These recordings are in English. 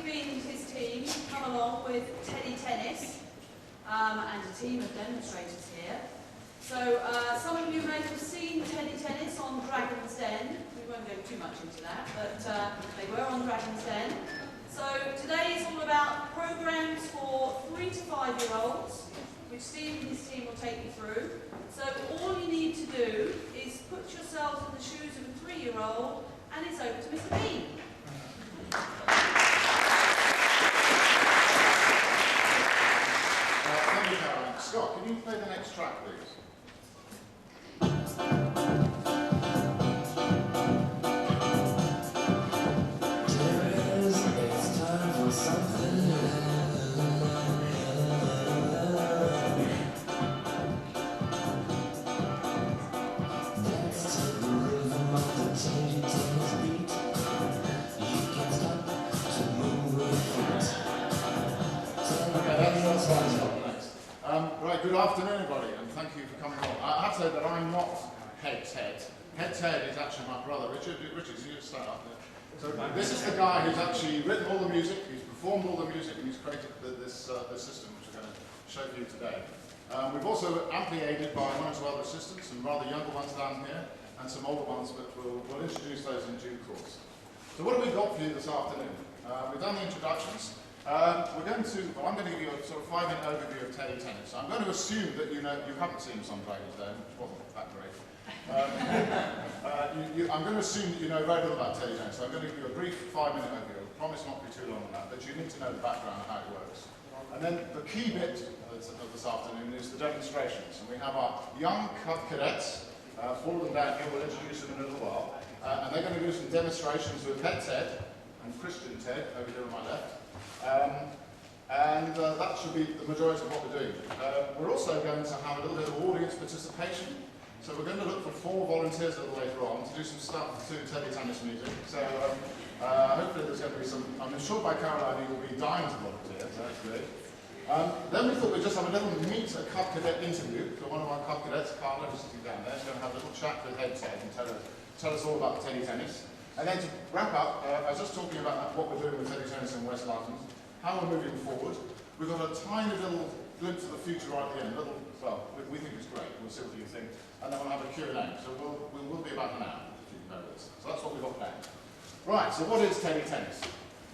been his team come along with Teddy Tennis and a team of demonstrators here. So some of you may have seen Teddy Tennis on Dragon's Den. We won't go too much into that, but they were on Dragon's Den. So today is all about programs for 3 to 5-year-olds, which Steve and his team will take you through. So all you need to do is put yourselves in the shoes of a 3-year-old, and it's over to Mr. Bean. Thank you, Caroline. Scott, can you play the next track, please? Right, good afternoon everybody, and thank you for coming on. I have to say that I'm not Head Ted. Head Ted is actually my brother, Richard. Richard, you just stand up there. So this is the guy who's actually written all the music, he's performed all the music, and he's created this system, which we're going to show you today. We've also amply aided by one or two other assistants, some rather younger ones down here, and some older ones, but we'll introduce those in due course. So what have we got for you this afternoon? We've done the introductions. I'm going to give you a sort of 5-minute overview of Teddy Tennis. I'm going to assume that you haven't seen some Dragon's Den, which wasn't that great. I'm going to assume that you know very little about Teddy Tennis, so I'm going to give you a brief 5-minute overview. I promise not to be too long on that, but you need to know the background of how it works. And then the key bit of this afternoon is the demonstrations. And we have our young cadets, all of them down here, we'll introduce them in a little while, and they're going to do some demonstrations with Head Ted and Christian Ted over here on my left. That should be the majority of what we're doing. We're also going to have a little bit of audience participation. So we're going to look for 4 volunteers a little later on to do some stuff to Teddy Tennis music. So hopefully there's going to be some, I'm assured by Caroline you will be dying to volunteer, so that's good. Then we thought we'd just have a little meet a Cub Cadet interview. So one of our Cub Cadets, Carla, who's sitting down there, is going to have a little chat with Head Ted and tell us all about Teddy Tennis. And then to wrap up, I was just talking about what we're doing with Teddy Tennis in West London, how we're moving forward. We've got a tiny little glimpse of the future right at the end. Well, we think it's great. We'll see what you think. And then we'll have a Q&A. So we'll be about an hour, if you know this. So that's what we've got planned. Right, so what is Teddy Tennis?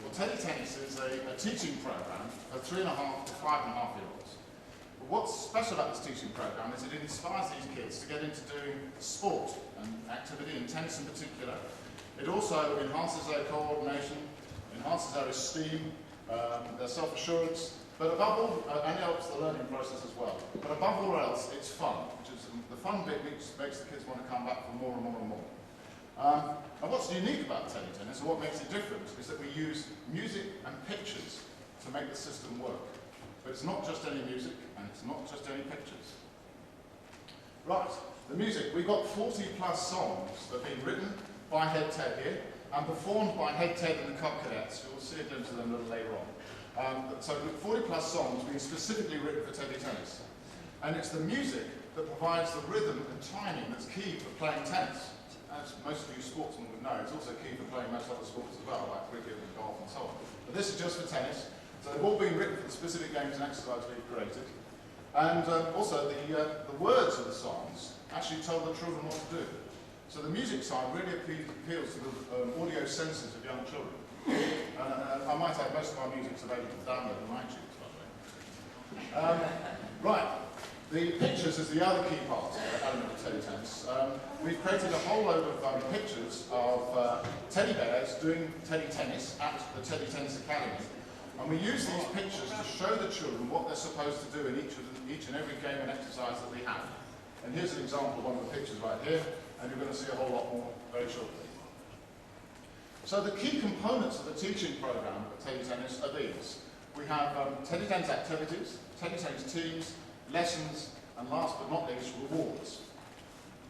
Well, Teddy Tennis is a teaching program for 3.5 to 5.5-year-olds. But what's special about this teaching program is it inspires these kids to get into doing sport and activity, and tennis in particular. It also enhances their coordination, enhances their esteem, their self-assurance, but above all, and it helps the learning process as well. But above all else, it's fun, which is the fun bit which makes the kids want to come back for more and more and more. And what's unique about Teddy Tennis, and what makes it different, is that we use music and pictures to make the system work. But it's not just any music, and it's not just any pictures. Right, the music. We've got 40+ songs that have been written by Head Ted here, and performed by Head Ted and the Cub Cadets. You'll see a glimpse of them a little later on. So 40+ songs being specifically written for Teddy Tennis. And it's the music that provides the rhythm and timing that's key for playing tennis. As most of you sportsmen would know, it's also key for playing most other sports as well, like cricket and golf and so on. But this is just for tennis. So they've all been written for the specific games and exercises we've created. And also the words of the songs actually tell the children what to do. So the music side really appeals to the audio senses of young children. I might add, most of our music's available to download on iTunes, by the way. Right, the pictures is the other key part element of Teddy Tennis. We've created a whole load of pictures of teddy bears doing Teddy Tennis at the Teddy Tennis Academy. And we use these pictures to show the children what they're supposed to do in each and every game and exercise that we have. And here's an example of one of the pictures right here. And you're going to see a whole lot more very shortly. So the key components of the teaching program at Teddy Tennis are these. We have Teddy Tennis activities, Teddy Tennis teams, lessons, and last but not least, rewards.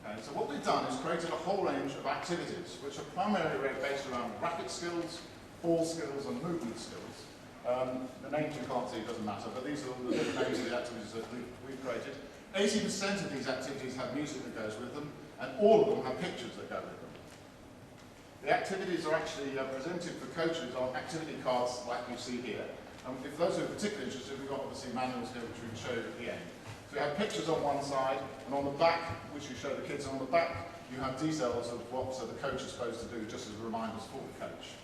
Okay, so what we've done is created a whole range of activities, which are primarily based around racket skills, ball skills, and movement skills. The names you can't see, doesn't matter, but these are all the different names of the activities that we've created. 80% of these activities have music that goes with them, and all of them have pictures that go with them. The activities are actually presented for coaches on activity cards like you see here. If those who are particularly interested, we've got obviously manuals here which we can show you at the end. So we have pictures on one side, and on the back, which you show the kids, on the back you have details of what the coach is supposed to do, just as reminders for the coach.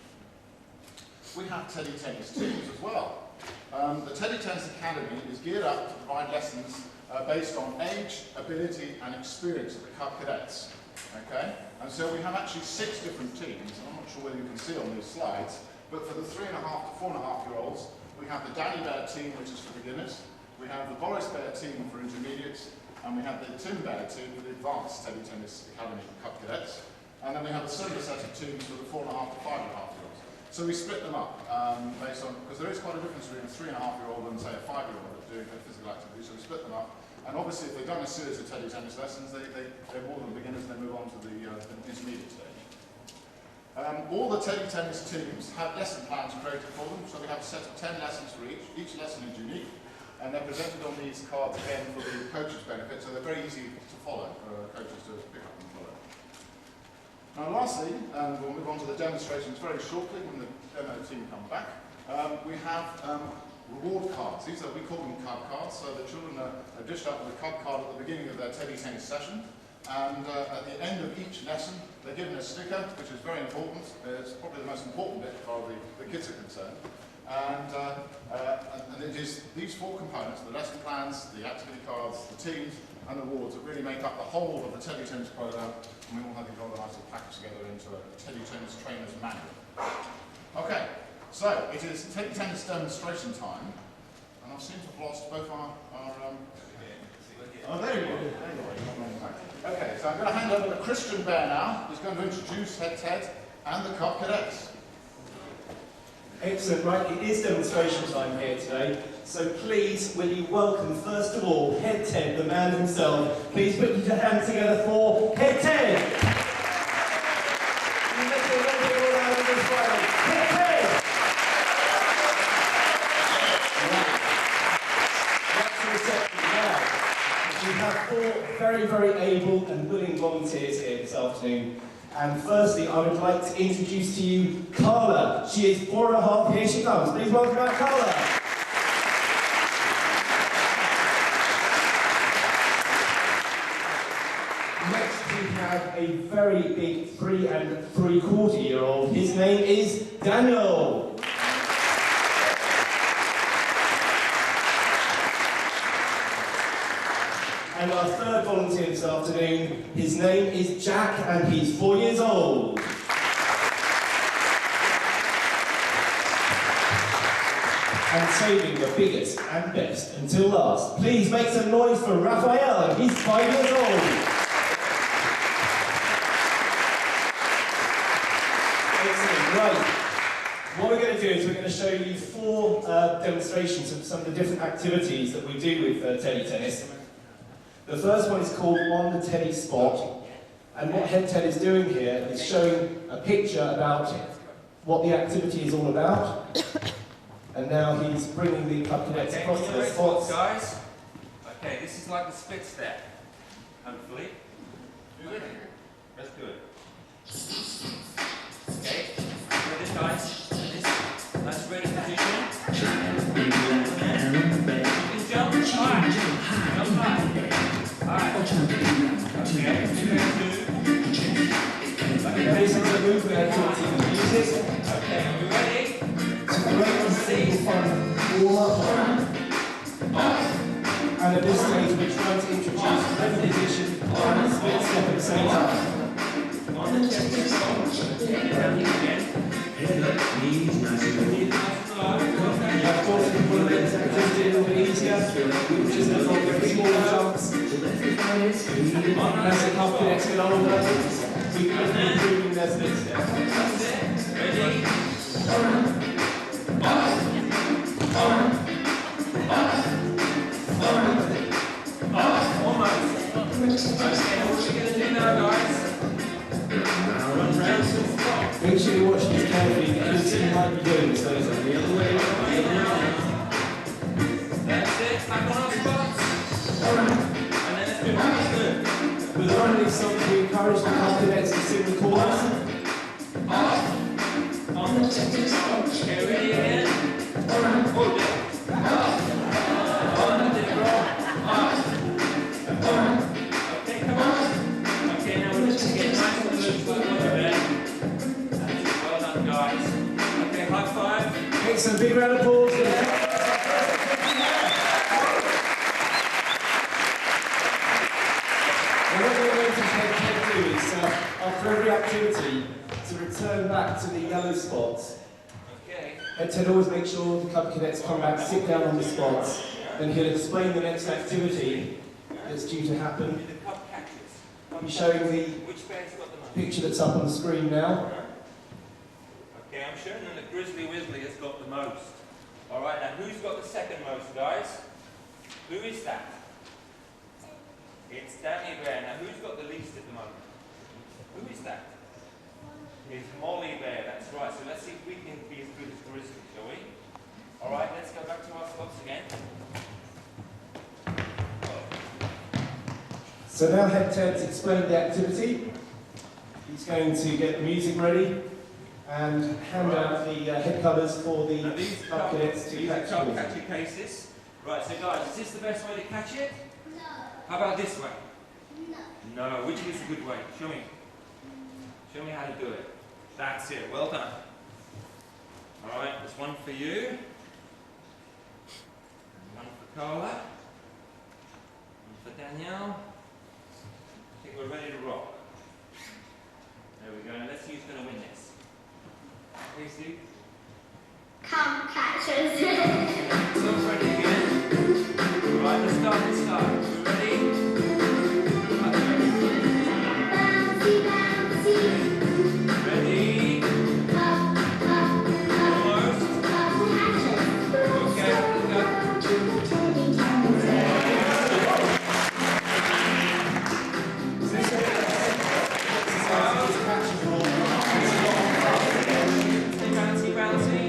We have Teddy Tennis teams as well. The Teddy Tennis Academy is geared up to provide lessons based on age, ability and experience of the Cub Cadets. Okay? And so we have actually 6 different teams, and I'm not sure whether you can see on these slides, but for the 3.5 to 4.5-year-olds, we have the Danny Bear team, which is for beginners, we have the Boris Bear team for intermediates, and we have the Tim Bear team for the Advanced Teddy Tennis Academy Cup Cadets, and then we have a similar set of teams for the 4.5 to 5.5-year-olds. So we split them up based on, because there is quite a difference between a 3.5-year-old and say a 5-year-old doing a physical activity, so we split them up. And obviously, if they've done a series of Teddy Tennis lessons, they're more than beginners, and they move on to the intermediate stage. All the Teddy Tennis teams have lesson plans created for them, so we have a set of 10 lessons for each. Each lesson is unique, and they're presented on these cards again for the coaches' benefit, so they're very easy to follow for coaches to pick up and follow. Now lastly, and we'll move on to the demonstrations very shortly when the demo team come back, we have reward cards. These are, we call them cub cards, so the children are dished out with a cub card at the beginning of their Teddy Tennis session, and at the end of each lesson they're given a sticker, which is very important. It's probably the most important bit as far as the kids are concerned. And it is these 4 components, the lesson plans, the activity cards, the teams and the awards, that really make up the whole of the Teddy Tennis program, and we all have these organised and packaged together into a Teddy Tennis Trainer's Manual. Okay. So, it is Teddy Tennis demonstration time, and I seem to have lost both our oh, there you go. Okay, so I'm going to hand over to Christian Bear now, who's going to introduce Head Ted and the Cub Cadets. Excellent, right, it is demonstration time here today, so please, will you welcome, first of all, Head Ted, the man himself. Please put your hands together for Head Ted! You make it a little bit more loud than this Friday. Head Ted! We have 4 very, very able and willing volunteers here this afternoon. And firstly, I would like to introduce to you Carla. She is 4.5. Here she comes. Please welcome out Carla. Next, we have a very big 3 3/4-year-old. His name is Daniel. And our 3rd volunteer this afternoon, his name is Jack, and he's 4 years old. And saving the biggest and best until last. Please make some noise for Raphael, and he's 5 years old. Excellent, right. What we're going to do is we're going to show you 4 demonstrations of some of the different activities that we do with Teddy Tennis. The first one is called On the Teddy Spot, and what Head Ted is doing here is showing a picture about what the activity is all about, and now he's bringing the Cub Cadets across to the spots. Guys, okay, this is like the split step, hopefully. Let's do it. Okay, ready guys? Nice ready position. You can jump high. Jump high. Alright. Okay, 2. Basically, the movement activity of music. Okay, are we ready? It's a great and simple fun warm-up. And at this stage, we're trying to introduce repetition and split step at the same time. On the teddy spot. Down again. Head up, knees nice and ready. Of course, if you want to make this activity a little bit easier, we can just involve very small jumps. As the Cub Cadets get older, we can be improving their split step. That's it. Ready? Almost. Okay, what are we going to do now, guys? Run round to the spot. Make sure you watch this carefully because you might be doing this later. The other way. That's it. Back on our spots. And then let's do it. Good. With only something we encourage the Cub Cadets to sing the chorus. off, on. Okay, ready again? Hold it. Off, on, let it roll, off, on. Okay, come on. Okay, now we're just getting nice and loose like water there. That's it, well done guys. Okay, high five. Excellent, big round of applause there. After every activity, to return back to the yellow spots. Okay. Head Ted always make sure the Cub Cadets come back, sit down on the spots, then he'll explain the next activity that's due to happen. The cup catches. I'll be showing the Which bear's got the most? picture that's up on the screen now. Okay, I'm showing them that Grizzly Wizzly has got the most. Alright, now who's got the second most, guys? Who is that? It's Danny Bear. Now who's got the least at the moment? Who is that? It's Molly Bear, that's right. So let's see if we can be as good as Grizzly, shall we? Alright, let's go back to our spots again. So now Head Ted's explained the activity. He's going to get the music ready and hand out the head covers for the Cub Cadets to catch. These are catchy cases. Right, so guys, is this the best way to catch it? No. How about this way? No. No, which is a good way? Show me. Show me how to do it. That's it, well done. Alright, there's one for you. One for Carla. One for Danielle. I think we're ready to rock. There we go, now let's see who's going to win this. Please do. Come catch us. So ready again. Right, let's start this side. We ready? Bouncy, bouncy. Ready? Up, up, up. Almost. Come catch us. Okay, let's go. Teddy tennis. Bouncy, bouncy. Bouncy, bouncy.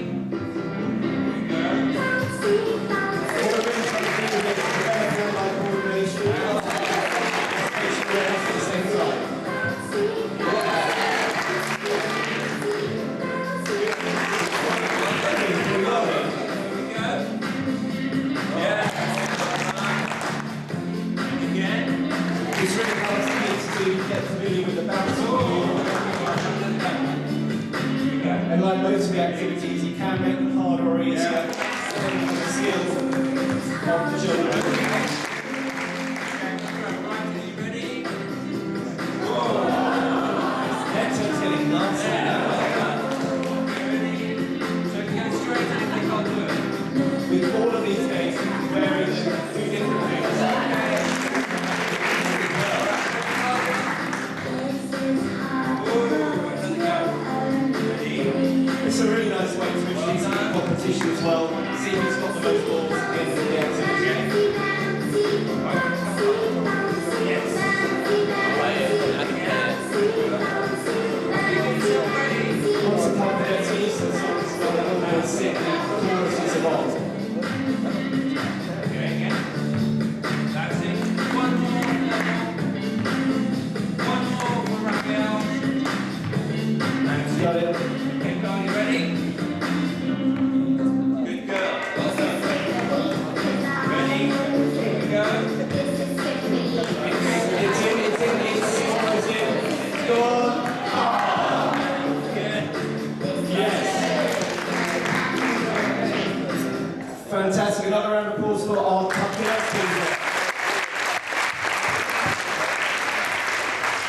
It's really hard to get familiar with the bounce ball. And like most of the activities, you can make them harder or easier depending on the skill of the children. Hector's getting nasty now. With all of these games, very two different things. It's a really nice way to introduce the competition as well. See who's got the most balls at the end of the activity. Once the Cub Cadets are used to the songs, they'll know sit the choruses along. That's it. One more for Raquel. That's Got it. it? Okay, Carl, you ready? Good girl. Well done. Ready? Here we go. It's in. Go on. Good. Yes. Fantastic. Another round of applause for our Cub Cadets team.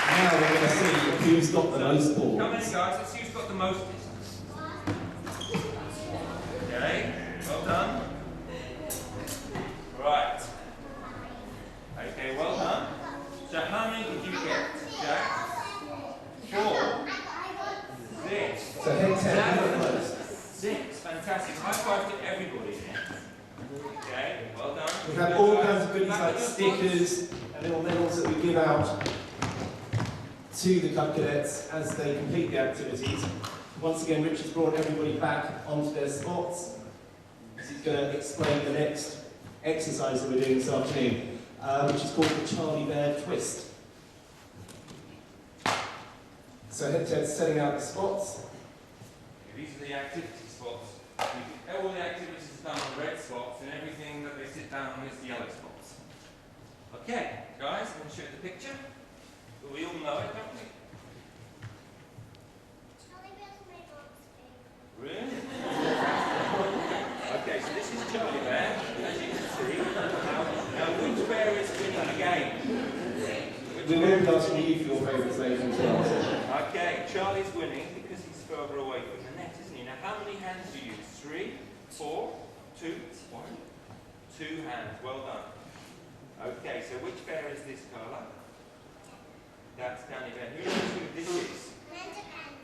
Now we're going to see who's got the most balls. Come in, guys. Let's see who's got the most. Okay. Well done. Right. Okay, well done. So how many did you get, Jack? 4. 6. So Head Ted, who got the most? 6. Fantastic. High five to everybody here. Okay, well done. We have all kinds of goodies like stickers and little medals that we give out to the Cub Cadets as they complete the activities. Once again, Richard's brought everybody back onto their spots. He's going to explain the next exercise that we're doing this afternoon, which is called the Charlie Bear Twist. So So Ted's setting out the spots. These are the activity spots. All the activities are done on red spots, and everything that they sit down on is the yellow spots. Okay, guys, I'm going to show you the picture. We all know it, don't we? Really? Okay, so this is Charlie Bear, as you can see. Now which bear is winning the game? We will be asking you for your favourites later as well. Okay, Charlie's winning because he's further away from the net, isn't he? Now how many hands do you use? 3, 4, 2, 1? 2 hands, well done. Okay, so which bear is this, Carla? That's Danny Bear. Who knows who this is?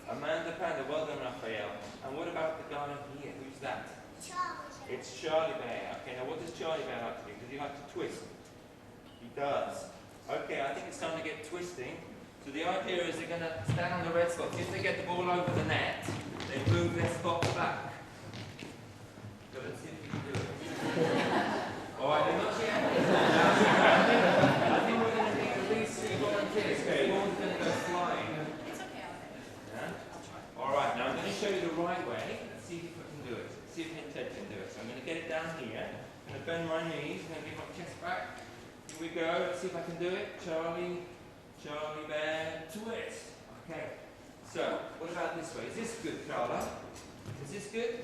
Amanda Panda, well done, Raphael. And what about the guy here? Who's that? Charlie. It's Charlie Bear. Okay, now what does Charlie Bear like to do? Does he like to twist? He does. Okay, I think it's time to get twisting. So the idea is they're going to stand on the red spots. If they get the ball over the net, they move their spots back. So let's see if we can do it. Alright, they're not yet. I think we're going to need at least 3 volunteers. Okay, one's going to go flying. Alright, now I'm going to show you the right way. Let's see if I can do it. See if Ted can do it. So I'm going to get it down here. I'm going to bend my knees. I'm going to get my chest back. Here we go. Let's see if I can do it. Charlie Bear, twist. Okay. So, what about this way? Is this good, Carla? Is this good?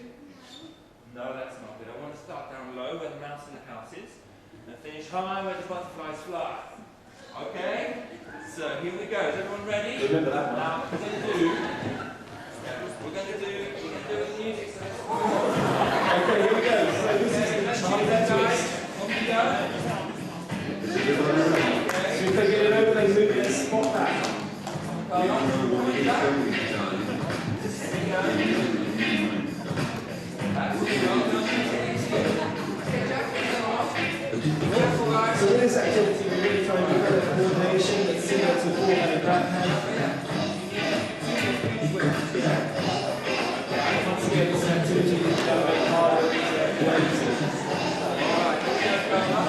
No, that's not good. I want to start down low where the mouse in the house is and finish high where the butterflies fly. Okay? So, here we go. Is everyone ready? Remember that one. Now, we're going to do the music. So let's Okay, here we go. So this is the Charlie Bear twist. Off we go. So if they get it over, they move their spot back. Carla, what is that? There we go. That's it. Well done. Okay, Jack, come on. Careful, guys. So in this activity, we're really trying to develop coordination that's similar to forehand and backhand. Once again, this activity is developing harder ways. Alright, here we go, Carla.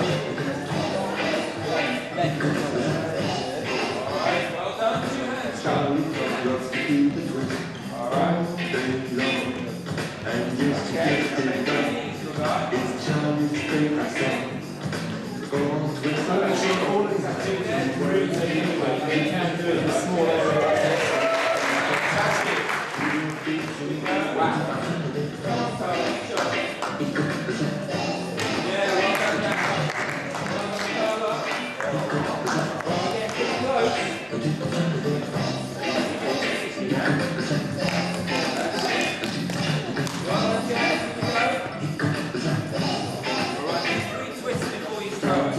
Alright, well done. 2 hands, Carla. Alright. Okay, So actually, all of these activities are really taking anyway. You can do it in a small area. Fantastic. Wow. come on, Carla. Yeah, well done, Jack. Well done, Carla. Well, get pretty close. Well done, Jack. Alright, just 3 twists before you throw it.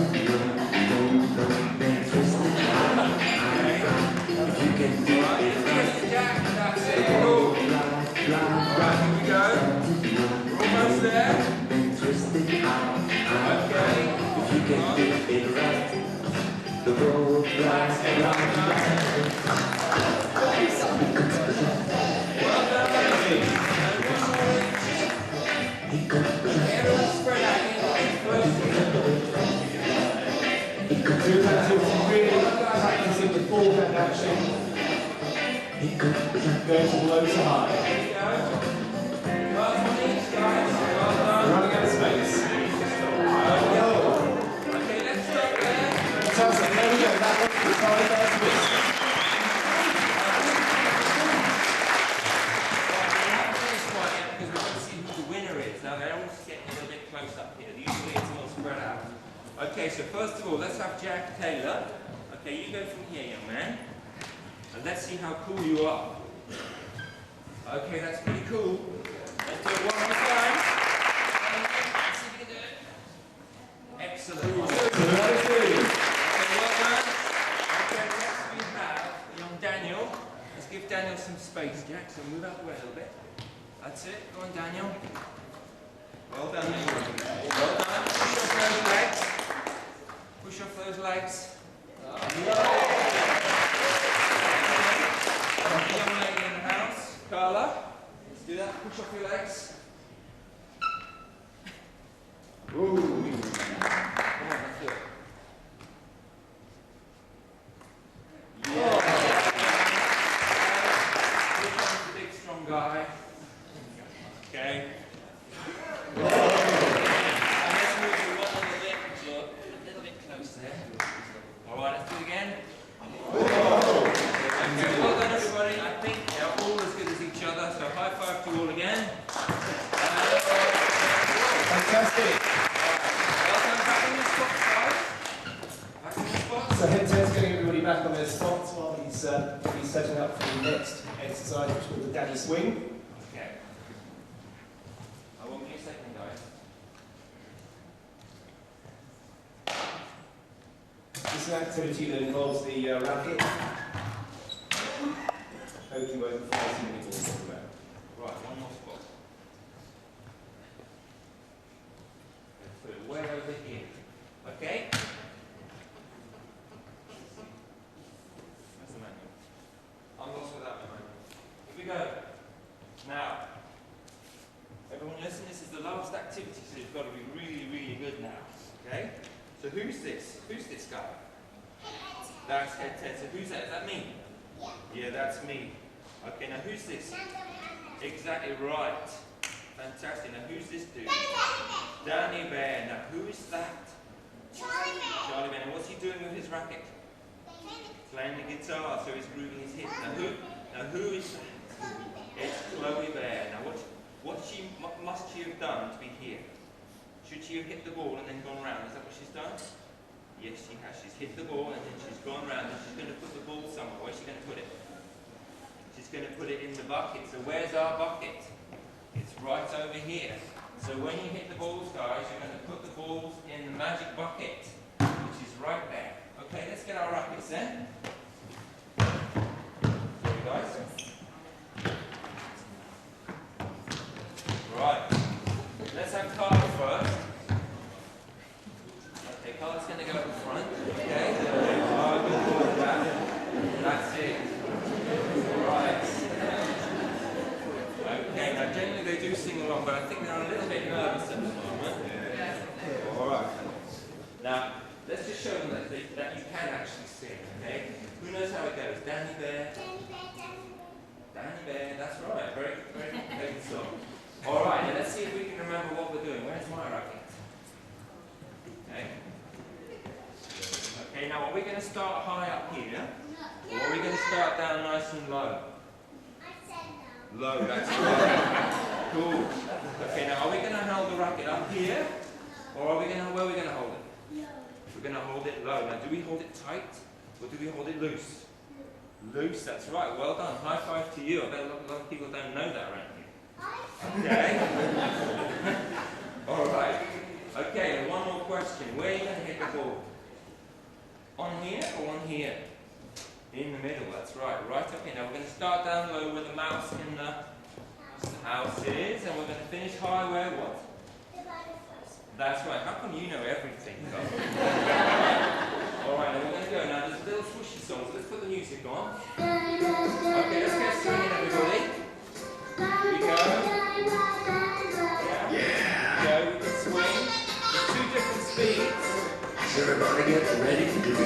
Alright, just twist it, Jack. That's it. Cool. Right, here we go. We're almost there. Okay. Relax it, well done. Well done, ladies. And one more each. Okay, everyone spread out here. So this activity really practicing the forehand action. Going from low to high. There we go. Last one each, guys. Well done. Running out of space. Okay, let's stop there. Fantastic. There we go. That was the Charlie Bear twist. Because we're going to see who the winner is. Now they're all getting a little bit close up here. Usually it's more spread out. Okay, so first of all, let's have Jack Taylor. Okay, you go from here, young man. And let's see how cool you are. Okay, that's pretty cool. Let's do it one more time. Let's see if you can do it. Excellent. Okay, well done. Okay, next we have young Daniel. Let's give Daniel some space, Jack. So move out the way a little bit. That's it. Go on, Daniel. Well done, mate. Well done. Push off those legs. Push off those legs. Young lady in the house. Carla. Let's do that. Push off your legs. Ooh. Come on, let's do it. Yeah. So head Ted's getting everybody back on their spots while he's setting up for the next exercise, which is called the daddy swing. Okay. I won't be a second, guys. This is an activity that involves the racket. Hopefully won't fly too many balls off the ground. Right, one more spot. Let's put it way over here. Okay? That's the manual. I'm lost without the manual. Here we go. Now, everyone listen, this is the last activity, so you've got to be really, really good now. Okay? So who's this? Who's this guy? That's Head Ted. So who's that? Is that me? Yeah, that's me. Okay, now who's this? Exactly right. Fantastic. Now who's this dude? Danny Bear. Now who is that? Charlie Bear. And what's he doing with his racket? Playing the guitar, so he's grooving his hips. Now who is that? It's Chloe Bear. Now what must she have done to be here? Should she have hit the ball and then gone round? Is that what she's done? Yes, she has. She's hit the ball and then she's gone round and she's going to put the ball somewhere. Where's she going to put it? She's going to put it in the bucket. So where's our bucket? It's right over here. So when you hit the balls, guys, you're going to put the balls in the magic bucket, which is right there. Okay, let's get our rackets then. Sorry, guys. Right. Let's have Carl first. Okay, Carl's going to go up front. Okay. Oh, good ball, that's it. Right. Okay, now generally they do sing along, but I think they're a little bit nervous at the moment. Alright. Now, let's just show them that you can actually sing, okay? Who knows how it goes? Danny Bear? Danny Bear, that's right. Very, very good song. Alright, now let's see if we can remember what we're doing. Where's my racket? Okay. Okay, now are we going to start high up here? Or are we going to start down nice and low? Low, that's right. Cool. Okay, now are we going to hold the racket up here? Or are we going to, where are we going to hold it? We're going to hold it low. Now, do we hold it tight? Or do we hold it loose? Loose, that's right. Well done. High five to you. I bet a lot of people don't know that around here. Okay? Alright. Okay, and one more question. Where are you going to hit the ball? On here or on here? In the middle, that's right. Right up here. Now we're going to start down low where the mouse in the house is, and we're going to finish high where what? That's right. How come you know everything? Alright, now we're going to go. Now there's a little swooshy song, so let's put the music on. Okay, let's get swinging, everybody. Here we go. Yeah. Here we go. We can swing. There's two different speeds. Everybody get ready to do it.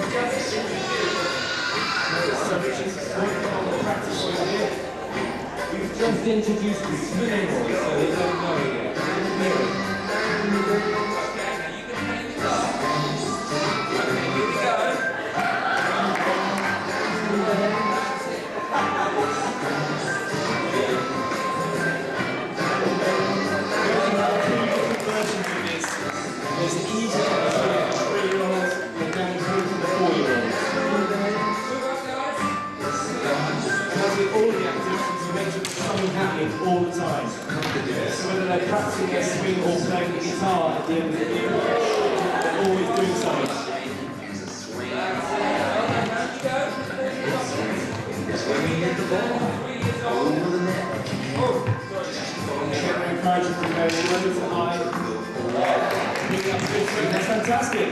We've just introduced the swinging voice, so they don't know yet. Okay, now you can play the guitar. Okay, here we go. There's an easy version for 3-year-olds and then a group for 4-year-olds. And as with all the activities, we make sure there's something happening all the time. So whether they're practicing their swing or playing the guitar at the end of the year, they're always doing something. Swinging at the ball over the net. Again, we encourage you from going low to high. Picking up good swing, that's fantastic.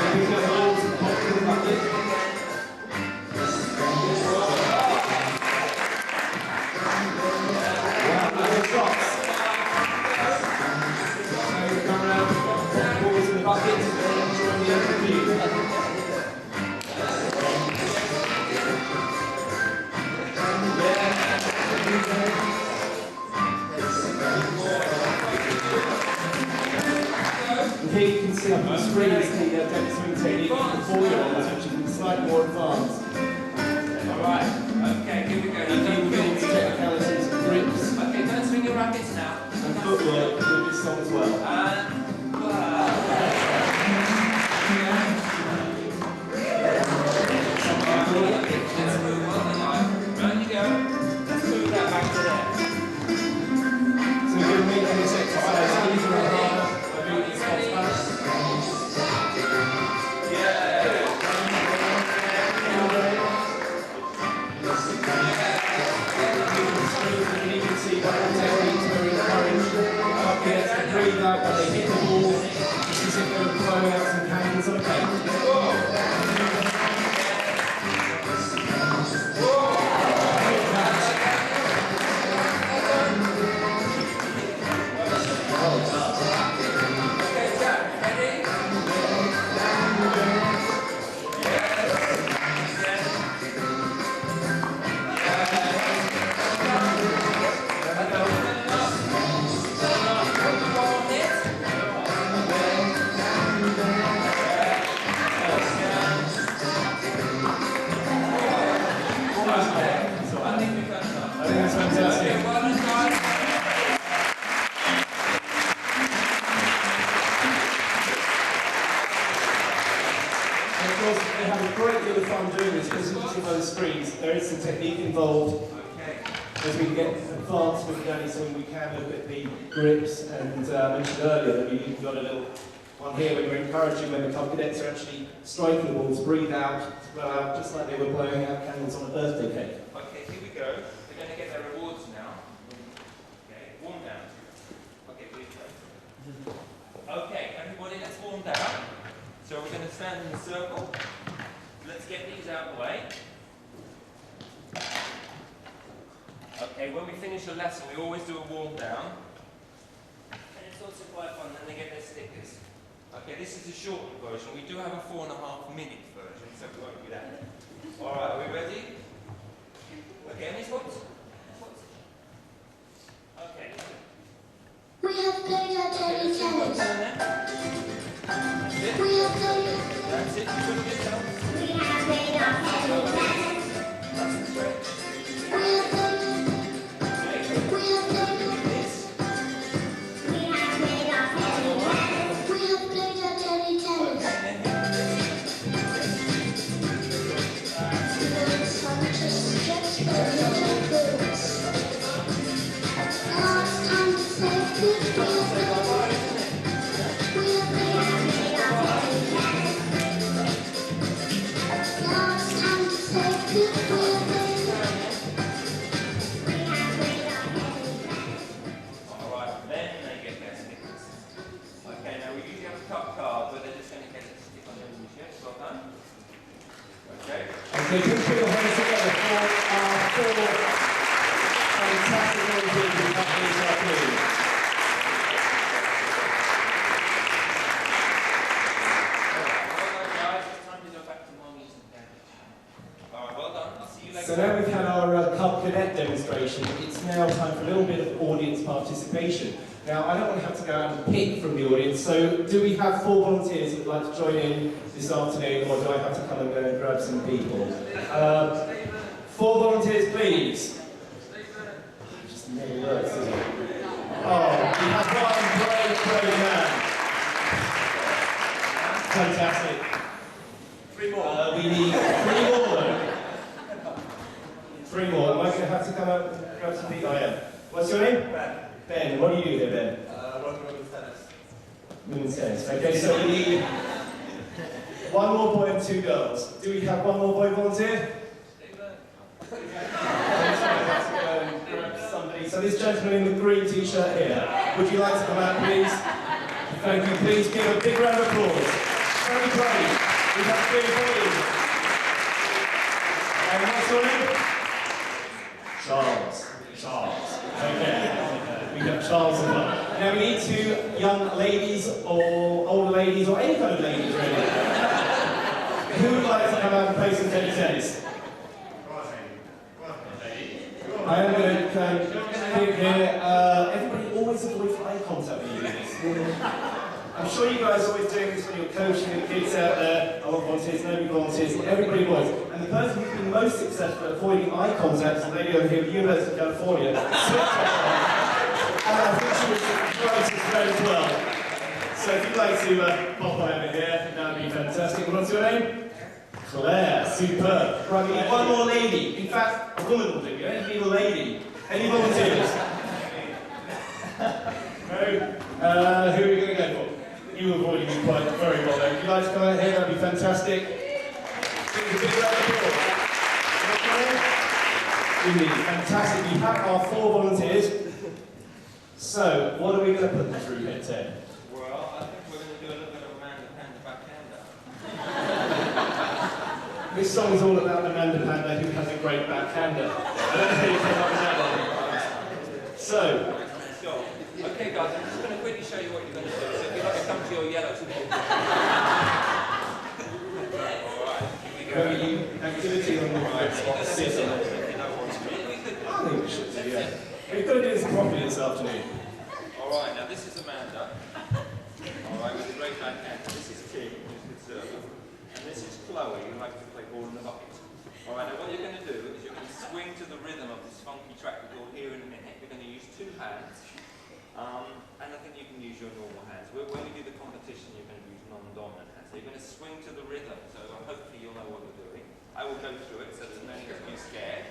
Picking up the balls and popping the bucket. Wow, little shots. So you come around, pop the balls in the bucket, and join the other view. Here you can see up on the screen is the dead swing technique for 4-year-olds, which is slightly more advanced. Alright, okay, here we go. And Now, you don't will get kill into me. technicalities of grips Okay, don't swing your rackets now. and footwork with this song as well. And the screens, there is some technique involved as we get advanced with Danny, so we can look at the grips. And I mentioned earlier that we've even got a little one here where we're encouraging when the club cadets are actually striking the balls, breathe out, blow out, just like they were blowing out candles on a birthday cake. Okay, here we go. They're going to get their rewards now. Okay, warm down. Okay, please go. Okay, everybody, let's warm down. So we're going to stand in a circle. Let's get these out of the way. Okay, when we finish a lesson, we always do a warm down. And it's also quite fun, then they get their stickers. Okay, this is a shortened version. We do have a 4.5-minute version, so we won't do that. Alright, are we ready? Okay, any spots? Okay. We have played our teddy tennis. That's it. We have played. That's it. You put this down. We have played our teddy tennis. That's the straight. We have played. Okay. We have played. This. We have played our teddy tennis. We have played our teddy tennis. And then It's fun to stretch the little boots. Now it's time to say goodbye. We have played our teddy tennis. Now it's time to say goodbye. We have played our teddy tennis. Alright, then they get their stickers. Okay, now we usually have a cup card, but they're just going to get it to stick on their t-shirts. Well done. Okay. Okay, please put your hands together for our four fantastic volunteers who have this afternoon. Well done, guys. It's time to go back to mummies and daddies. Alright, well done. I'll see you later. So now we've had our Cub Cadet demonstration, it's now time for a little bit of audience participation. Now, I don't want to have to go out and pick from the audience, so do we have 4 volunteers who would like to join in this afternoon, or do I have to come and go and grab some people? 4 volunteers, please. Just never works, does it? Oh, we have one brave man. Fantastic. 3 more. We need 3 more though. 3 more. Am I going to have to come up and grab some people? I am. What's your name? Ben. Ben. What do you do here, Ben? Working women's tennis. Women's tennis. Okay, so we need 1 more boy and 2 girls. Do we have 1 more boy volunteer? Somebody. So this gentleman in the green t-shirt here, would you like to come out, please? Thank you. Please give a big round of applause. Very brave. We have 3 boys. And what's your name? Charles. Charles. Okay. We have Charles as well. Now we need 2 young ladies or older ladies or any kind of ladies really. Who would like to come out and play some tennis? I am going to pick here. Everybody always avoids eye contact with you. I'm sure you guys are always doing this when you're coaching the kids out there. I want volunteers, nobody volunteers, everybody avoids. And the person who's been most successful at avoiding eye contact is a lady over here at the University of California. And I think she was the brightest friend as well. So if you'd like to pop over here, that would be fantastic. What's your name? Claire, superb. Right, we need 1 more lady. In fact, a woman will do. We only need a lady. Any volunteers? No? Who are we going to go for? You avoided me quite very well there. If you'd like to come out here, that would be fantastic. Give us a big round of applause. Indeed, fantastic. We have our 4 volunteers. So, what are we going to put them through here, Ted? Well, I think we're going to do a little bit of Amanda Panda backhander. This song is all about Amanda Panda, who has a great backhander. I don't know how you came up with that one. So, Let's go. Okay, guys, I'm just going to quickly show you what you're going to do. So if you'd like to come to your yellow spot. Alright, here we go. very activity on the right spot, sit on it. You know what to do. I think we should do, yeah. We've got to do this properly this afternoon. Alright, now this is Amanda. Alright, with a great backhand. This is Tim, who's a good server. And this is Chloe, who likes to play ball in the bucket. Alright, now what you're going to do is you're going to swing to the rhythm of this funky track that you'll hear in a minute. You're going to use 2 hands. And I think you can use your normal hands. When we do the competition, you're going to use non-dominant hands. So you're going to swing to the rhythm, so hopefully you'll know what you're doing. I will go through it, so there's no need to be scared.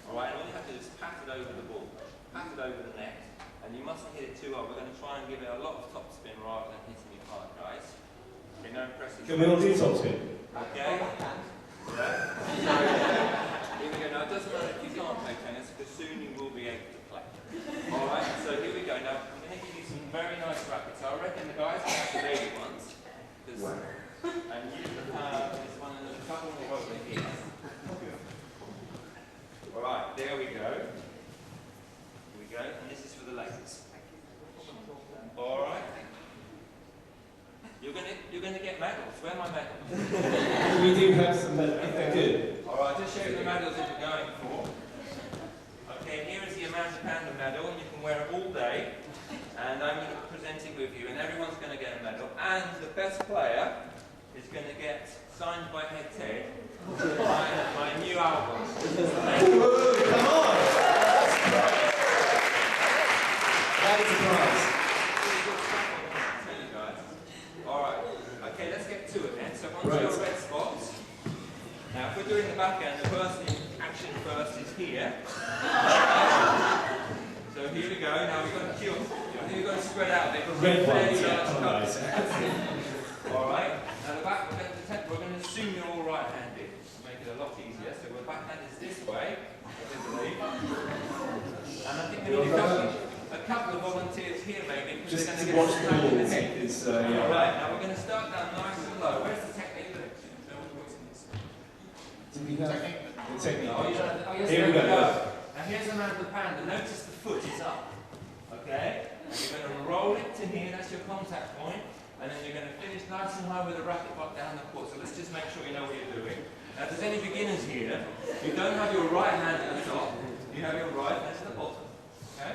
All right, and all you have to do is pat it over the ball, pat it over the net, and you mustn't hit it too hard. We're going to try and give it a lot of top spin rather than hitting it hard, guys. Okay, no impressive. Can we all do top spin? Okay. So, here we go. Now, it doesn't matter if you can't play tennis, because soon you will be able to play. All right, so here we go. Now, I'm going to give you some very nice rackets. I reckon the guys can have the baby ones. And you can have this one, and there's a couple more over here. All right, there we go. Here we go, and this is for the ladies. All right. You're gonna get medals. Where are my medals? We do have some medals, if they're good. All right, just show you the medals that we're going for. Okay, here is the Amanda Panda medal, and you can wear it all day. And I'm going to present it with you, and everyone's going to get a medal. And the best player is going to get signed by Head Ted my new album. Ooh, come on! That is a prize. Tell you guys. All right. Okay, let's get to it then. So onto Right. your red spots. Now, if we're doing the back end, the person in action first is here. So here we go. Now we've got to queue. You're going to spread out. They've got Red fairly ones, yeah, large come on, cups. guys. All right. Now the back, we're going to assume you're all right-handed to make it a lot easier. So the backhand is this way, I believe. And I think we need a couple of volunteers here, maybe. Just they're to going watch to the get ball, in the head. yeah. All right. Now we're going to start down nice and low. Where's the technique? Do we have the technique? Oh, yes, Here we there go. Now here's a man with the panda. Notice the foot is up. Okay? And you're going to roll it to here, that's your contact point. And then you're going to finish nice and high with the racket butt down the court. So let's just make sure you know what you're doing. Now if there's any beginners here, you don't have your right hand at the top. You have your right hand at the bottom. Okay?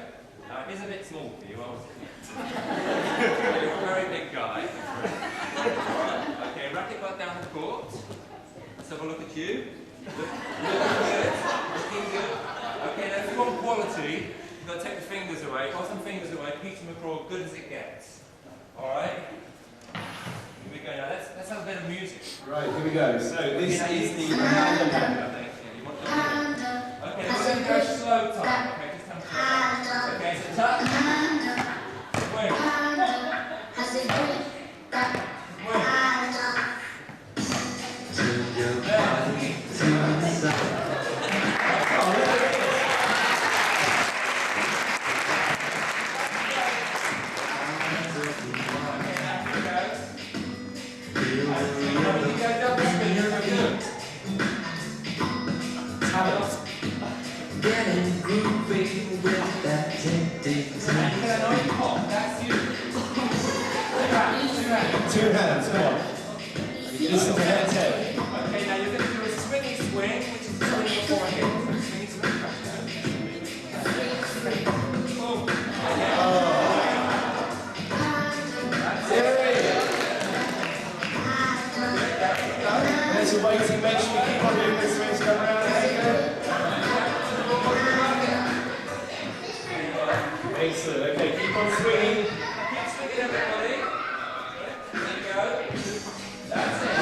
Now it is a bit small for you, obviously. You're a very big guy. Alright. Okay, racket butt down the court. Let's have a look at you. Looking good. Looking good. Okay, now if you want quality, you've got to take the fingers away. Bottom fingers away. Peter McCraw, good as it gets. Alright? Here we go. Now let's have a bit of music. Right, here we go. So this is the Amanda Panda. Okay, we're going to go slow time. Okay, just come slow. Okay, so touch. Swing. Getting groovy with that Two hands, come on. Listen to Head Ted. Okay, now you're going to do a swingy swing, which is swing your forehand. Swingy swing. Boom. There's your waiting. Make sure you keep on doing this swing to come around. Excellent. Okay, keep on swinging. Keep swinging, everybody. There you go. That's it.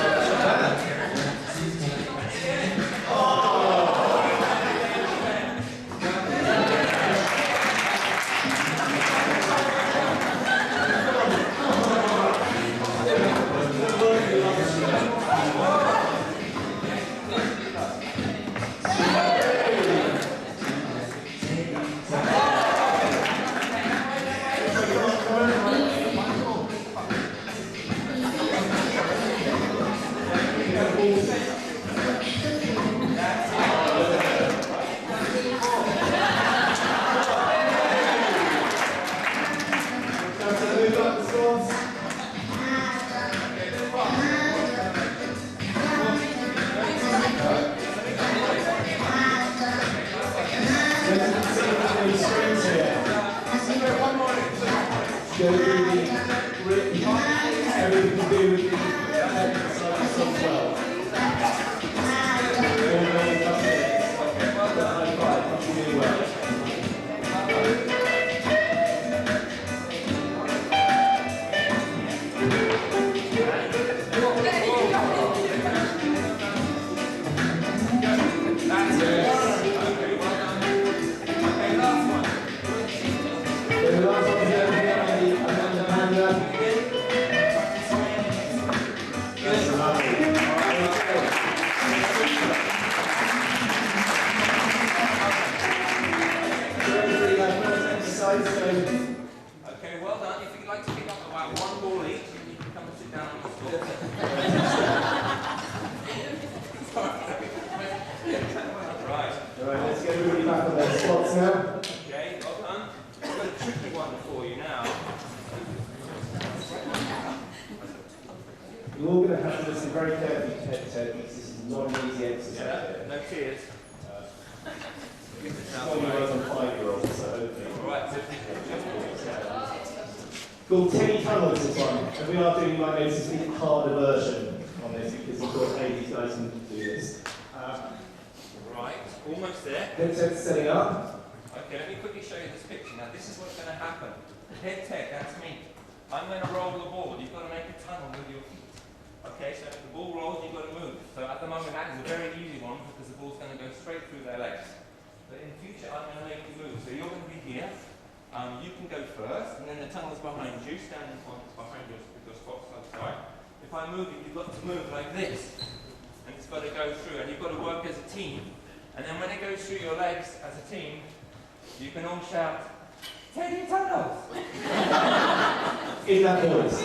Everything to do with the for you now. You're all going to have to listen very carefully to Ted, because this is not an easy exercise. Yeah, no tears. It's only works on 5-year-olds, so hopefully. Alright, Called Teddy Tunnels this one, and we are doing like this, a harder version on this, because we've got these guys can do this. right, almost there. Headset setting up. Okay, let me quickly show you this picture. Now, this is what's going to happen. Head Ted, that's me. I'm going to roll the ball. You've got to make a tunnel with your feet. Okay, so if the ball rolls, you've got to move. So at the moment, that is a very easy one because the ball's going to go straight through their legs. But in the future, I'm going to make you move. So you're going to be here. You can go first, and then the tunnel's behind you, standing behind your spots outside. If I move it, you've got to move like this. And it's got to go through, and you've got to work as a team. And then when it goes through your legs as a team, you can all shout, Teddy Tunnels! In that voice.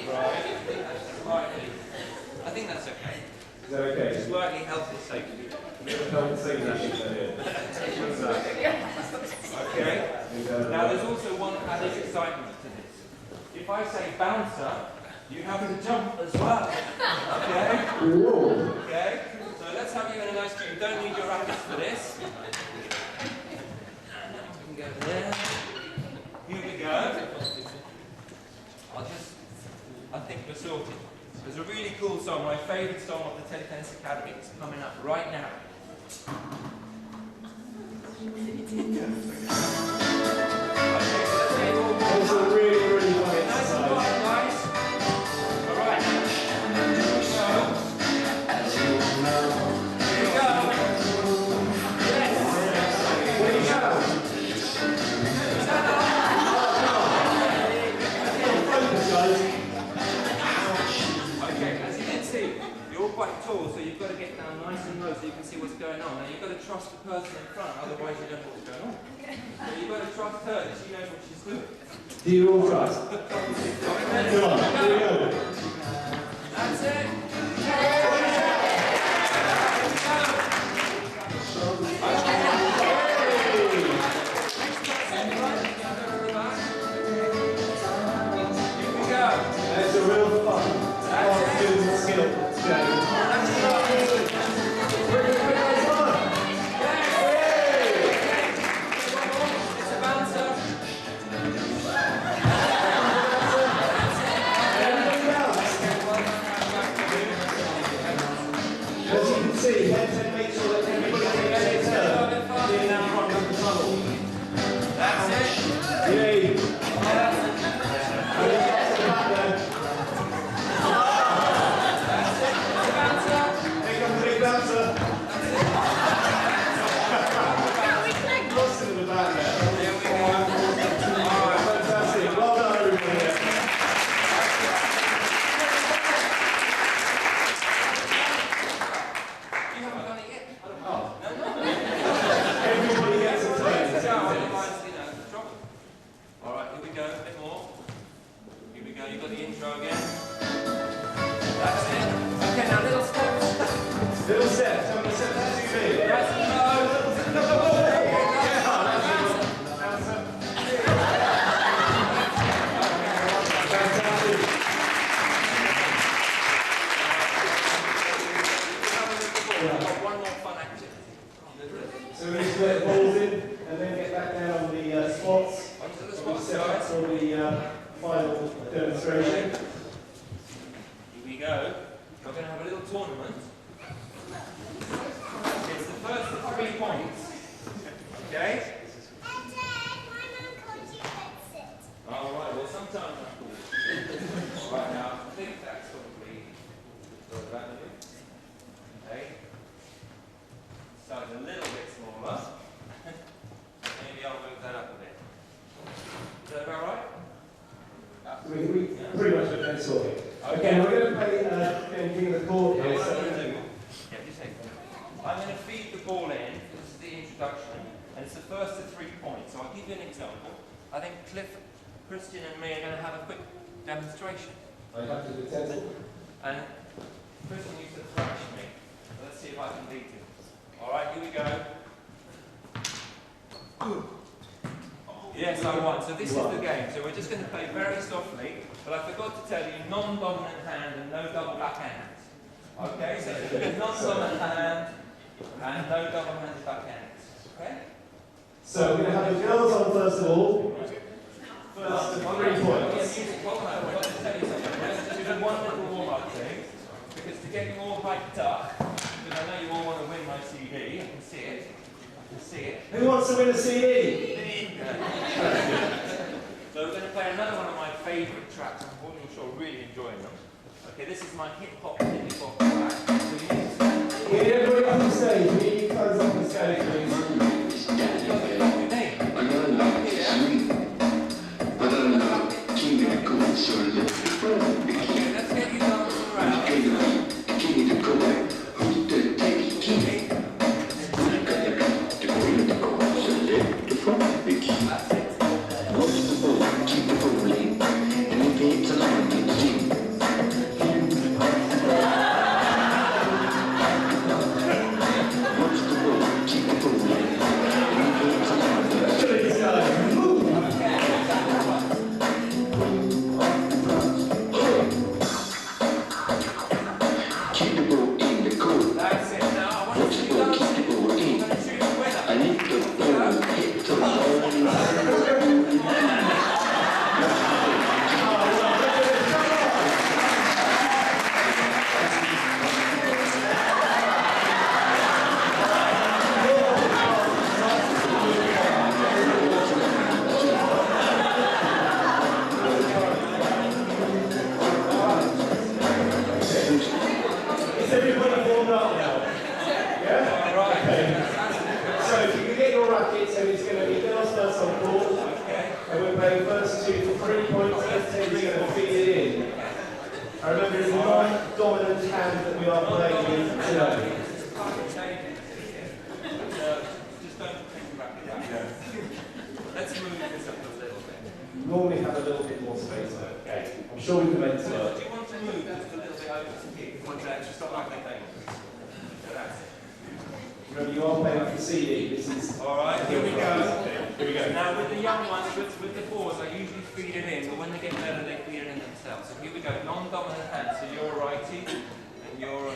Right. Slightly. I think that's okay. Is that okay? Slightly health and safety. Okay. Now there's also one added excitement to this. If I say bouncer, you have to jump as well. Okay? Okay? So let's have you in a nice group. You don't need your rackets for this. You can go there. Here we go. I think we're sorted. There's a really cool song, my favourite song of the Teddy Tennis Academy. It's coming up right now. It's a really, really fun Nice and exercise. quiet, guys. All right. Here we go. Yes. What do you shout? Focus, guys. Okay, as you can see, you're all quite tall, so you've got to get down nice and low so you can see what's going on. Now you've got to trust the person in front, otherwise you don't know what's going on. So you've got to trust her that she knows what she's doing. Do you all trust? Come on, here we go. That's it. Here we go. It's a real fun. Fast skills and skill game. It's a bouncer. As you can see, head make sure that everybody takes their turn. Being now right up the tunnel. That's it. Yay! And it gets to the back there. Here comes the big bouncer. Lost it in the back there. There we go. All right. Fantastic. Well done, everybody. You haven't done it yet. Oh. No. Everybody gets a turn. Otherwise, you know, it's trouble. All right, here we go. A bit more. Here we go. You've got the intro again. That's it. Okay, now little steps. Little steps. I'm going to set that to me. That's it. One more fun activity. So we need to let the balls in and then get back down on the spots. Onto the We'll spot, set up guys. for the final demonstration. Here we go. We're going to have a little tournament. It's the first of 3 points. Okay? Alright, well sometimes I'm cool. Alright, now I think that's probably about the okay. Starting a little bit smaller. Maybe I'll move that up a bit. Is that about right? We pretty much have been sorted. Okay, we're going to play King of the Court here. What I'm So going to do, yeah, just take it. I'm going to feed the ball in. This is the introduction, and it's the first of 3 points. So I'll give you an example. I think Cliff, Christian, and me are going to have a quick demonstration. I have to do utensil. And Christian used to thrash me. Let's see if I can beat him. All right, here we go. Yes, I won. So this is the game. So we're just going to play very softly, but I forgot to tell you, non-dominant hand and no double backhands. Okay, so non-dominant hand and no double-handed backhands. Okay? So we're going to have the girls on first of all. First 3 points. Well, no, I've got to tell you something. Let's just do one little warm-up thing, because to get you all hyped up, because I know you all want to win my CD, I can see it. I can see it. Who wants to win a CD? So we're going to play another one of my favourite tracks. I'm sure you're really enjoying them. Okay, this is my hip-hop track. So you need to stand. Can everybody up on stage? We need you guys up on stage, please. Your name. Okay, let's get you dancing around. That's it. That's it. Now I want you to do dancing. I'm going to choose a winner. Is everybody warmed up now? Yeah? All right. Okay. So if you can get your rackets, and it's going to be girls first on court. Okay. And we're playing first 2 for 3 points, and Teddy's going to feed it in. I remember it's a non-dominant hand that we are playing with today. Just don't take the racket back. Let's move this up a little bit. Normally have a little bit more space though. Okay. I'm sure we can make it Do work. you want to move just a little bit over to here? One there, just stop like that. That's it. Remember, you are playing for CD. This is. All right, here we go. Here we go. Now with the young ones, with the boys, I usually feed it in, but when they get better, they feed it in themselves. So here we go, non-dominant hand. So you're a righty, and you're a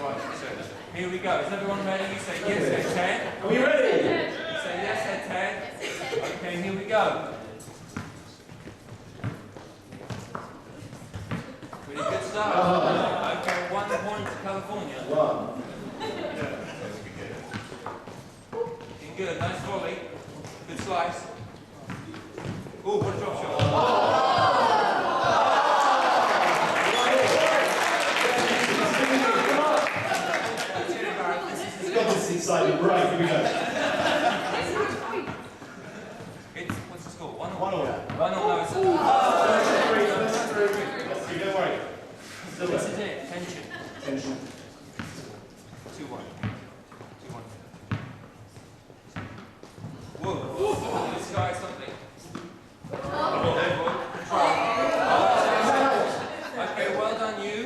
righty too. Here we go. Is everyone ready? You say yes at 10. Are we ready? You say yes at 10. Okay, here we go. Pretty good start. Okay, 1 point to California. 1. Looking good, nice volley. Good slice. Oh, what a drop shot. This is exciting. Right, here we go. It's, what's the score? 1 1 all. 1 no, it's First 3. Let's see, don't worry. Still This there. is it, tension. Tension. 2-1. 2-1. Whoa, this guy's something. Okay, well done you.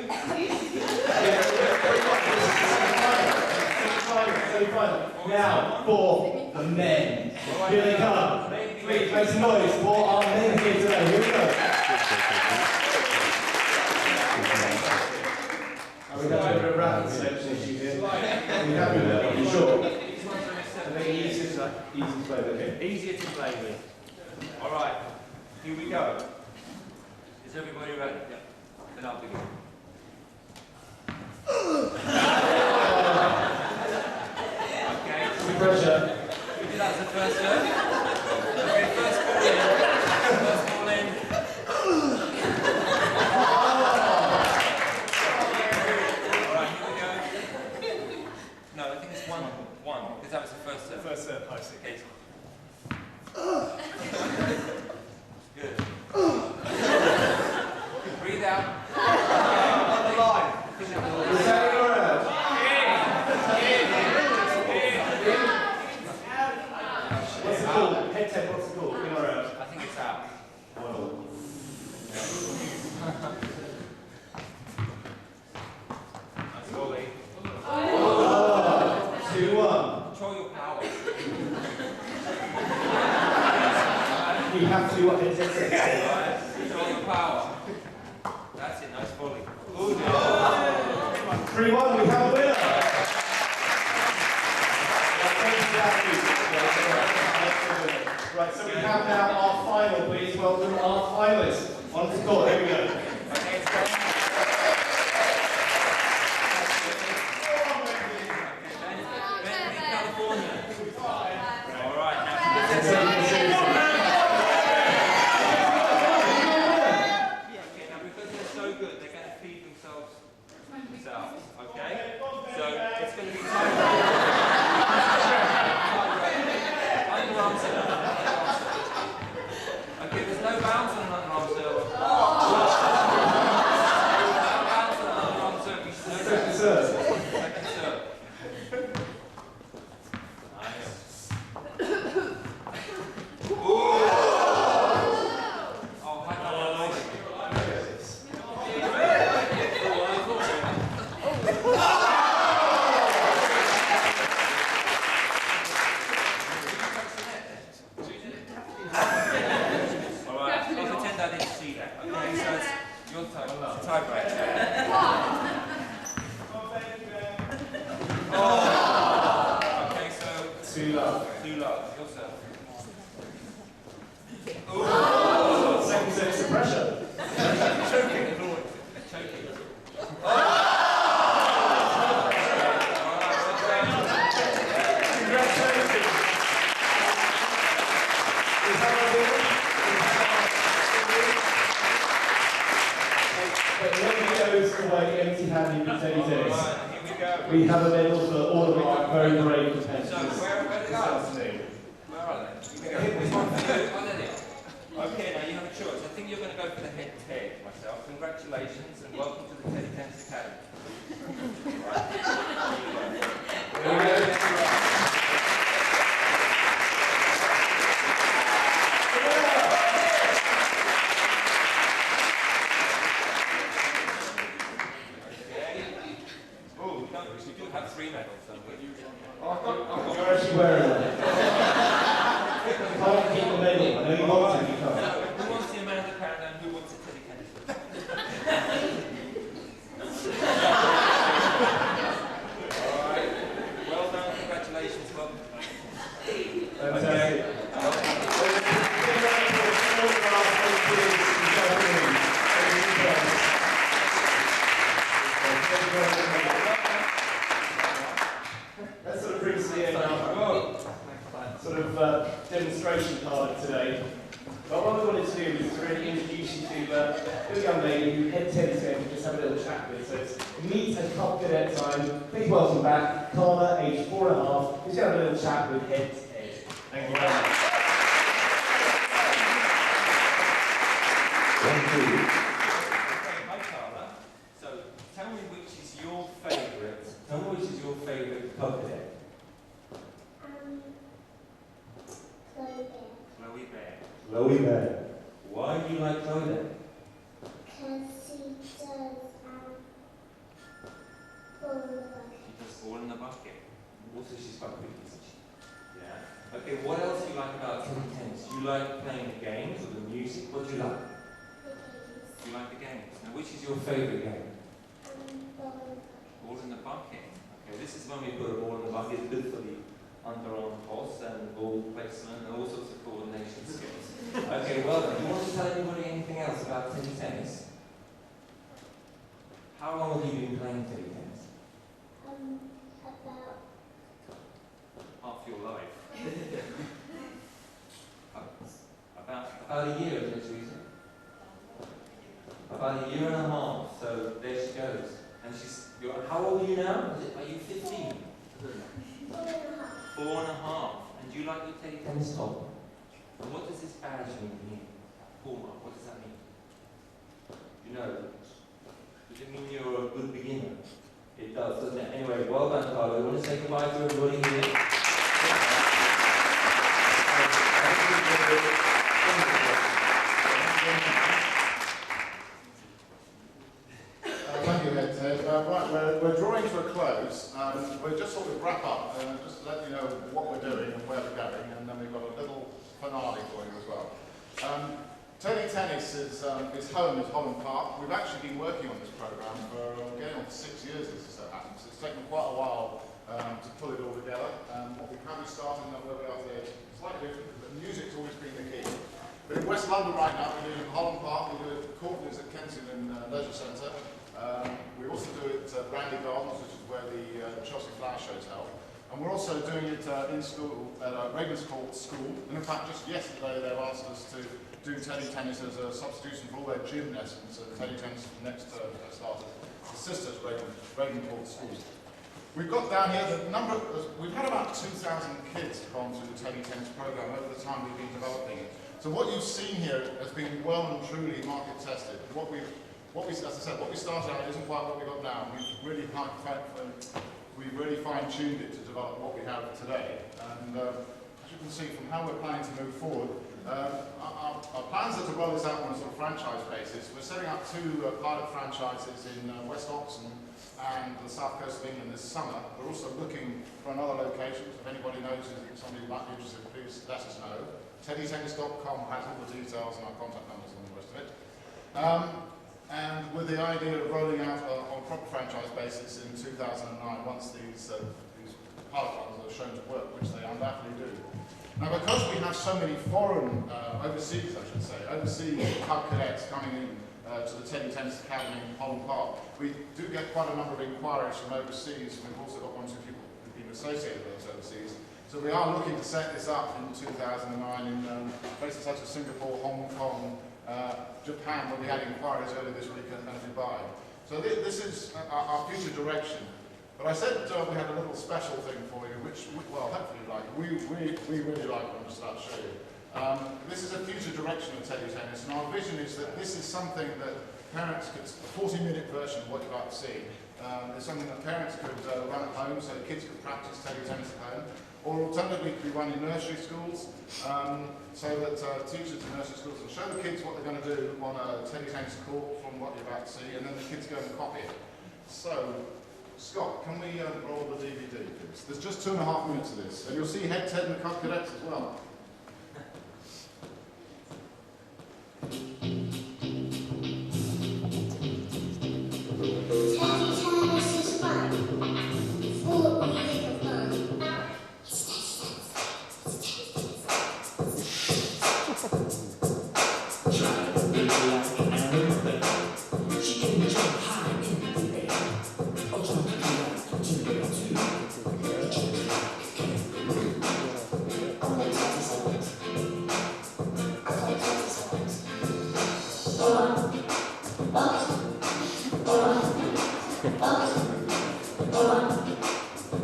Now, for the men. Here they come. Please make some noise for our men here today. Here we go. Are we having a bit of rapid selection issue here? Are we happy with that? Are you sure? These ones are I think easy to play, okay. easier to play with. All right, here we go. Is everybody ready? Yeah. Then I'll begin. Okay. Pressure. We did that as the first serve. Okay, first ball in. First ball in. Alright, here we go. No, I think it's 1-1, because that was the first serve. First serve, I see. Okay. Good. Breathe out. On the line. Is that your out? What's the call? Head 10, what's the call? In or out? I think it's out. 1-1. Nice volley. 2-1. Control your power. we have to do what head tennis says. Right, control your power. That's it, nice volley. Good. 3-1, we have a winner. Right, so we have now our final, please welcome our finalists. On the court, here we go. Okay, it's going. California. All right, now. Okay, now because they're so good, they're going to feed themselves. Okay? So it's going to be time. Okay, there's no bounce on an underarm serve. Second serve. Second serve. Nice. Ooh! Oh, I like it. Alright, I'll pretend I didn't see that. Okay, so it's your time. It's a tiebreak. Okay, so Too low. too low. Your serve. Second serve, some pressure. Choking. But nobody goes away empty-handed with teddy tennis. Alright, here we go. We have a medal for all of our very brave competitors. So, where this they go? afternoon. Where are they? Here we go. This one for you. Oh, there they are. Okay, now you have a choice. I think you're going to go for the head Ted, myself. Congratulations and welcome to the Teddy Tennis Academy. Right. Here we go. Oh, you do have 3 medals, don't we? You're actually wearing one. You can't keep the medal. I know you want to, you can't. Who wants the Amanda Pound and who wants the Teddy Tennis? Alright. Well done, congratulations, Bob. Fantastic. That sort of brings to the end our sort of demonstration part of today. But what we wanted to do was to really introduce you to a young lady who head tennis game and just have a little chat with. So it's meet and cup cadet time. Please welcome back Carla, aged 4.5, who's going to have a little chat with head Ted. Thank you very much. Thank you. Okay, hi Carla. So tell me which is your favourite. Tell me which is your favourite pub cadet. Chloe Bear. Chloe Bear. Why do you like Chloe Bear? Because she does She does all in the bucket. Also, she's quite quick, isn't she? Yeah. Okay, what else do you like about teddy tennis? Do you like playing the games or the music? What do you like? Do you like the games? Now, which is your favourite game? Ball in the bucket. Okay, this is when we put a ball in the bucket. It's good for the underarm toss and ball placement and all sorts of coordination skills. Okay, well then, do you want to tell anybody anything else about teddy tennis? How long have you been playing teddy tennis? Half your life. About a year, isn't it, Teresa? About a year and a half. So there she goes. And how old are you now? Are you 15? 4.5. And do you like your teddy tennis top? And what does this badge mean here? Hallmark, what does that mean? You know, does it mean you're a good beginner? It does, doesn't it? Anyway, well done, Carlo. We want to say goodbye to everybody here. Thank you, Head Ted. Right, we're drawing to a close. We'll just sort of wrap up, just to let you know what we're doing and where we're going, and then we've got a little finale for you as well. Teddy Tennis is home at Holland Park. We've actually been working on this programme for getting on for 6 years, as it so happens. It's taken quite a while to pull it all together. What we currently started and where we are today is slightly different, but music's always been the key. But in West London right now, we do it at Holland Park, we do it at Courtney's at Kensington Leisure Centre. We also do it at Brandy Gardens, which is where the Chelsea Flower Show's held. And we're also doing it in school, at Ravenscourt School. And in fact, just yesterday, they've asked us to do Teddy Tennis as a substitution for all their gym lessons. So Teddy Tennis next started the sisters Ravenscourt School. We've got down here the number. We've had about 2,000 kids come through the Teddy Tennis program over the time we've been developing it. So what you've seen here has been well and truly market tested. As I said, what we started out isn't quite what we got now. We've really fine-tuned it to develop what we have today. And as you can see from how we're planning to move forward, our plans are to roll this out on a sort of franchise basis. We're setting up 2 pilot franchises in West Oxon and the south coast of England this summer. We're also looking for another location. If anybody knows somebody who might be interested, please let us know. TeddyTennis.com has all the details and our contact numbers and all the rest of it. And with the idea of rolling out on a proper franchise basis in 2009, once these pilot runs are shown to work, which they undoubtedly do. Now, because we have so many foreign, overseas club cadets coming in to the Teddy Tennis Academy in Holland Park, we do get quite a number of inquiries from overseas, and we've also got 1 or 2 people who've been associated with those overseas. So we are looking to set this up in 2009 in places such as Singapore, Hong Kong, Japan, where we had inquiries earlier this week, and Dubai. So this is our future direction. But I said we had a little special thing for you, which, well, hopefully you like. We really like when we start to show you. This is a future direction of Teddy Tennis, and our vision is that this is something that parents could, a 40-minute version of what you're about to see, is something that parents could run at home, so kids could practice Teddy Tennis at home. Or alternatively, it could be run in nursery schools, so that teachers in nursery schools will show the kids what they're going to do on a Teddy Tennis court from what you're about to see, and then the kids go and copy it. So, Scott, can we roll the DVD, please? There's just 2.5 minutes of this, and you'll see Head Ted and the Cub Cadets as well. Teddy Tennis is fun, full of music and fun. Try to be like an animal. She can jump high in the air. Oh, jump like a jump like a kangaroo. I'm gonna tell you something. I can't tell you something. Up,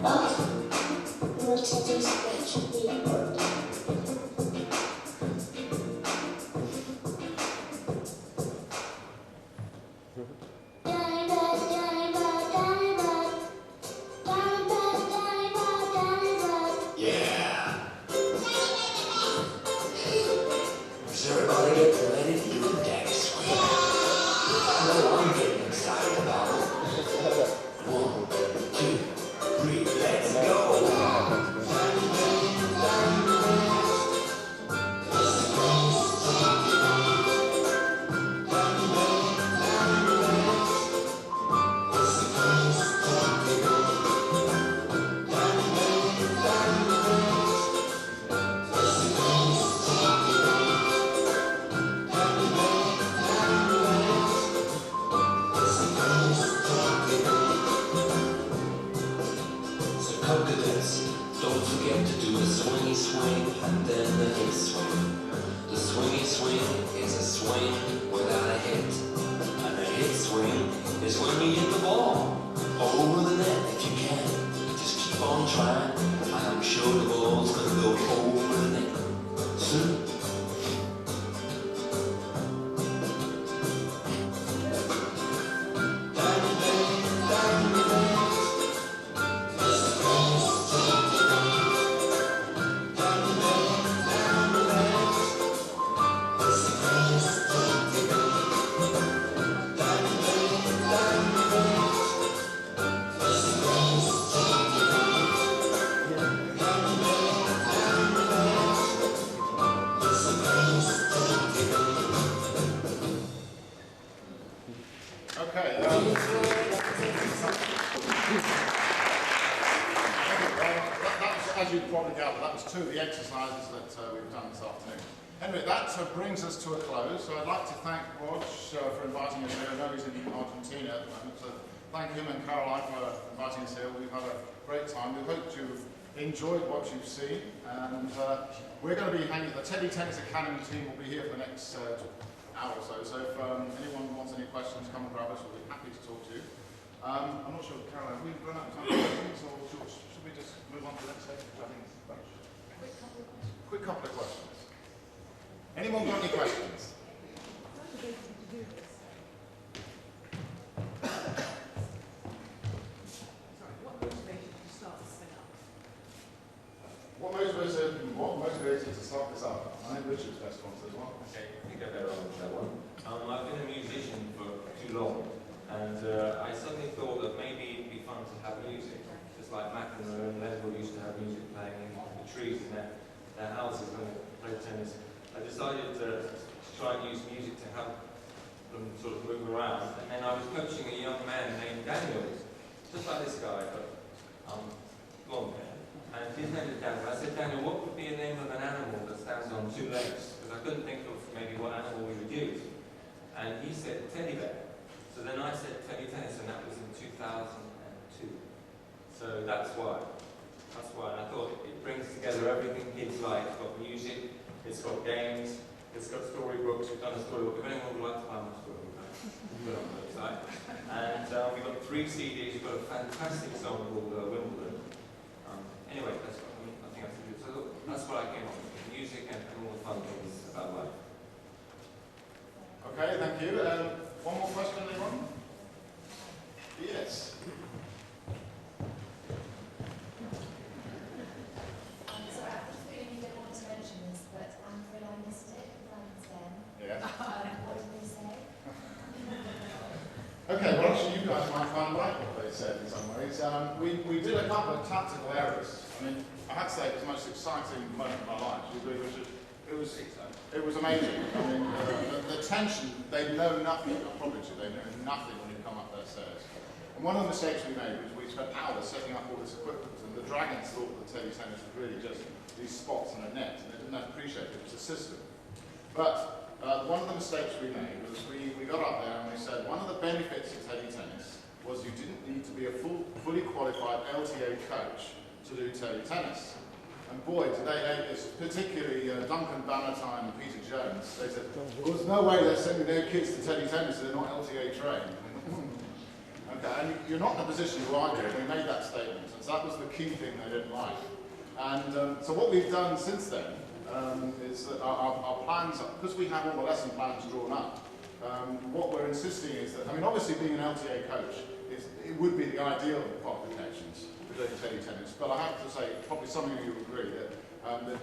up, we'll tell you something. Everybody get ready to do the daddy swing. I know I'm getting excited about it. 1, 2, 3, let's go. Don't forget to do the swingy swing and then the hip swing. The swingy swing is a swing without a hit. And the hip swing is when you hit the ball over the net if you can. Just keep on trying. I'm sure the ball's gonna go over the net soon. two of the exercises that we've done this afternoon. Anyway, that brings us to a close. So I'd like to thank Roger for inviting us here. I know he's in Argentina at the moment, so thank him and Caroline for inviting us here. We've had a great time. We hope you've enjoyed what you've seen, and we're going to be hanging. The Teddy Tennis Academy team will be here for the next hour or so. So if anyone wants any questions, come and grab us. We'll be happy to talk to you. I'm not sure, Caroline, have we run out of time for questions, or should we just move on to the next stage? I think it's much. Quick couple of questions. Anyone got any questions? What motivated you to start this thing up? What motivated you to start this up? I think Richard's best one as well. Okay, I think I better answer that one. I've been a musician for too long, and I suddenly thought that maybe it'd be fun to have music, just like McEnroe and Leadville used to have music playing in the trees in their houses when they played tennis. I decided to try and use music to help them sort of move around, and then I was coaching a young man named Daniel, just like this guy, but blonde hair. And his name is Daniel. I said, Daniel, what would be the name of an animal that stands on two legs? Because I couldn't think of maybe what animal we would use. And he said teddy bear. So then I said Teddy Tennis, and that was in 2002. So that's why. And I thought it brings together everything kids like. It's got music, it's got games, it's got storybooks. We've done a storybook. If anyone would like to buy my storybook, put it on the website. And we've got 3 CDs. We've got a fantastic song called Wimbledon. Anyway, that's what I think I should do. So that's what I came up with, music and all the fun things about life. Okay, thank you. One more question, anyone? Yes. Sorry, I think we didn't want to mention this, but I'm afraid I missed it with then. Yeah. What did they say? Okay, well actually you guys might find out what they said in some ways. We did a couple of tactical errors. I mean, I had to say it was the most exciting moment of my life. It was amazing. I mean, the tension, they know nothing, I promise you, they know nothing when you come up those stairs. And one of the mistakes we made was we spent hours setting up all this equipment, and the Dragons thought that teddy tennis was really just these spots and a net, and they didn't appreciate it. It was a system. But one of the mistakes we made was we got up there and we said one of the benefits of teddy tennis was you didn't need to be a fully qualified LTA coach to do teddy tennis. And boy, did they hate this, particularly Duncan Bannatyne and Peter Jones. They said, well, there's no way they're sending their kids to teddy tennis if they're not LTA trained. Okay, and you're not in a position to argue. We made that statement, and so that was the key thing they didn't like. And so what we've done since then is that our plans, because we have all the lesson plans drawn up, what we're insisting is that, I mean, obviously being an LTA coach, it would be the ideal qualifications for doing teddy tennis, but I have to say, probably some of you agree that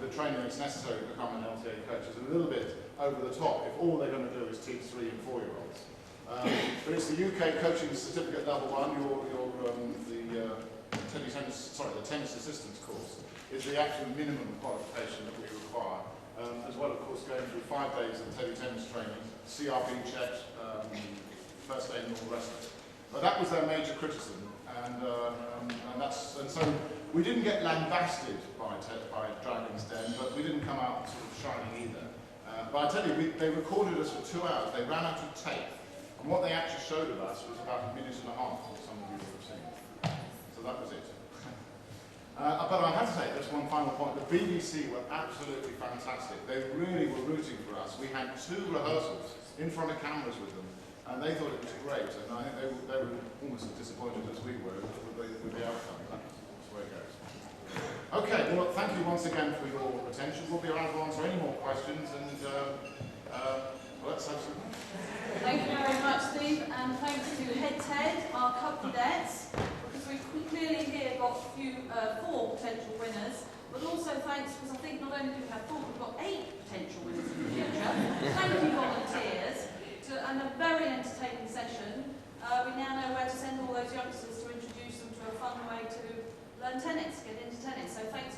the training that's necessary to become an LTA coach is a little bit over the top if all they're going to do is teach 3- and 4-year-olds. But it's the UK Coaching Certificate Level 1, the tennis assistance course, is the actual minimum qualification that we require, as well, of course, going through 5 days of teddy tennis training, CRB checks, first aid and all the rest of it. But that was their major criticism, and so we didn't get lambasted by Dragon's Den, but we didn't come out sort of shining either. But I tell you, they recorded us for 2 hours. They ran out of tape, and what they actually showed of us was about 1.5 minutes, as some of you would have seen. So that was it. But I have to say, just one final point, the BBC were absolutely fantastic. They really were rooting for us. We had 2 rehearsals in front of cameras with them, and they thought it was great, and I think they were almost as disappointed as we were with the outcome. That's the way it goes. Okay, well, thank you once again for your attention. We'll be around to answer any more questions, and let's have some. Thank you very much, Steve, and thanks to Head Ted, our Cup cadets, because we've clearly here got 4 potential winners, but also thanks, because I think not only do we have 4, we've got 8 potential winners in the future. Thank you, volunteers, and a very entertaining session. We now know where to send all those youngsters to introduce them to a fun way to learn tennis, get into tennis. So thanks